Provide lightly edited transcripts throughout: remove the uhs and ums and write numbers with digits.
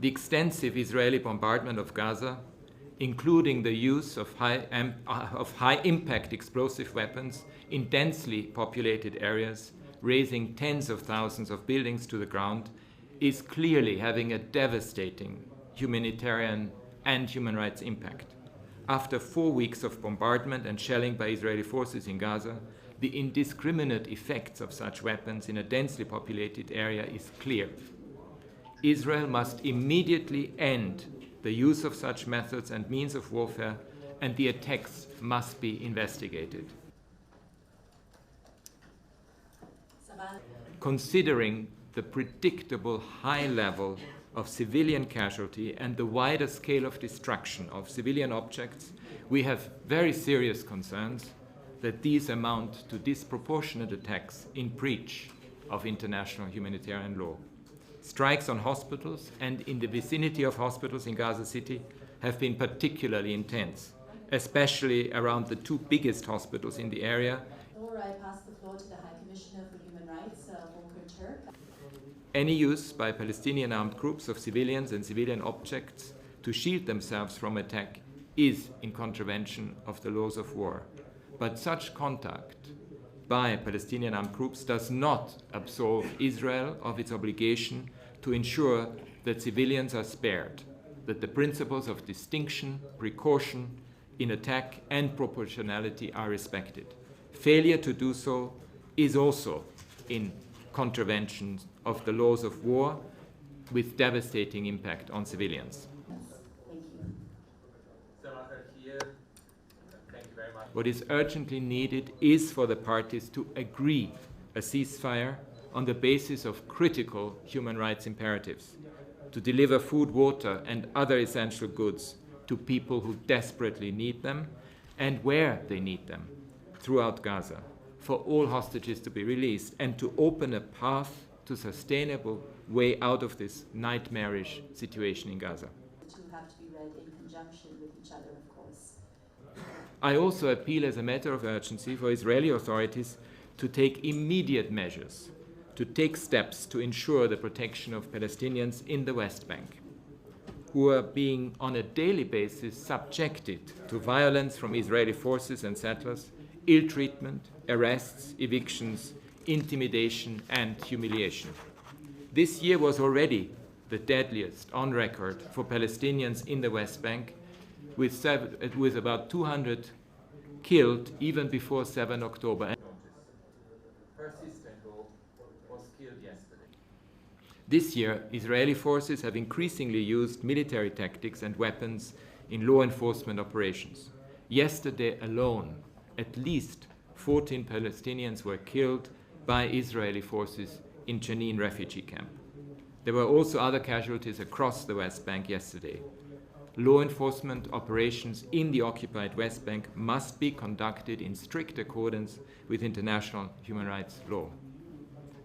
The extensive Israeli bombardment of Gaza, including the use of high-impact explosive weapons in densely populated areas, razing tens of thousands of buildings to the ground, is clearly having a devastating humanitarian and human rights impact. After 4 weeks of bombardment and shelling by Israeli forces in Gaza, the indiscriminate effects of such weapons in a densely populated area is clear. Israel must immediately end the use of such methods and means of warfare, and the attacks must be investigated. Considering the predictable high level of civilian casualty and the wider scale of destruction of civilian objects, we have very serious concerns that these amount to disproportionate attacks in breach of international humanitarian law. Strikes on hospitals and in the vicinity of hospitals in Gaza City have been particularly intense, especially around the two biggest hospitals in the area. I pass the floor to the High Commissioner for Human Rights, Volker Türk. Any use by Palestinian armed groups of civilians and civilian objects to shield themselves from attack is in contravention of the laws of war. But such contact by Palestinian armed groups does not absolve Israel of its obligation to ensure that civilians are spared, that the principles of distinction, precaution in attack and proportionality are respected. Failure to do so is also in contravention of the laws of war with devastating impact on civilians. What is urgently needed is for the parties to agree a ceasefire on the basis of critical human rights imperatives, to deliver food, water, and other essential goods to people who desperately need them and where they need them throughout Gaza, for all hostages to be released, and to open a path to sustainable way out of this nightmarish situation in Gaza. The two have to be read in conjunction with each other, of course. I also appeal as a matter of urgency for Israeli authorities to take immediate measures, to take steps to ensure the protection of Palestinians in the West Bank, who are being on a daily basis subjected to violence from Israeli forces and settlers, ill treatment, arrests, evictions, intimidation, and humiliation. This year was already the deadliest on record for Palestinians in the West Bank, with about 200 killed even before 7 October. Her sister-in-law was killed yesterday. This year, Israeli forces have increasingly used military tactics and weapons in law enforcement operations. Yesterday alone, at least 14 Palestinians were killed by Israeli forces in Jenin refugee camp. There were also other casualties across the West Bank yesterday. Law enforcement operations in the occupied West Bank must be conducted in strict accordance with international human rights law.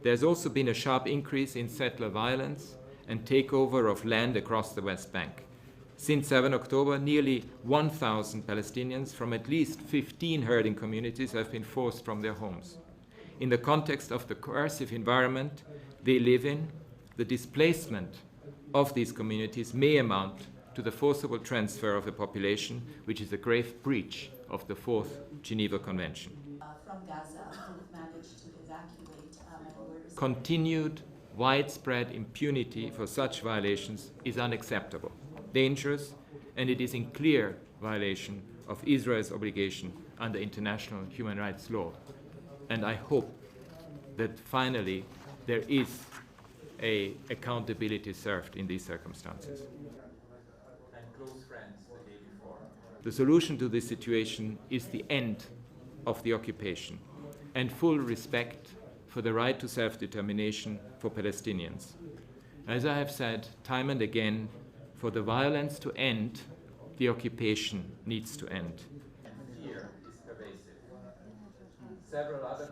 There's also been a sharp increase in settler violence and takeover of land across the West Bank. Since 7 October, nearly 1,000 Palestinians from at least 15 herding communities have been forced from their homes. In the context of the coercive environment they live in, the displacement of these communities may amount to the forcible transfer of a population, which is a grave breach of the Fourth Geneva Convention. From Gaza, who've managed to evacuate Continued widespread impunity for such violations is unacceptable, dangerous, and it is in clear violation of Israel's obligation under international human rights law. And I hope that finally there is an accountability served in these circumstances. The solution to this situation is the end of the occupation and full respect for the right to self-determination for Palestinians. As I have said time and again, for the violence to end, the occupation needs to end. Fear is pervasive. Several other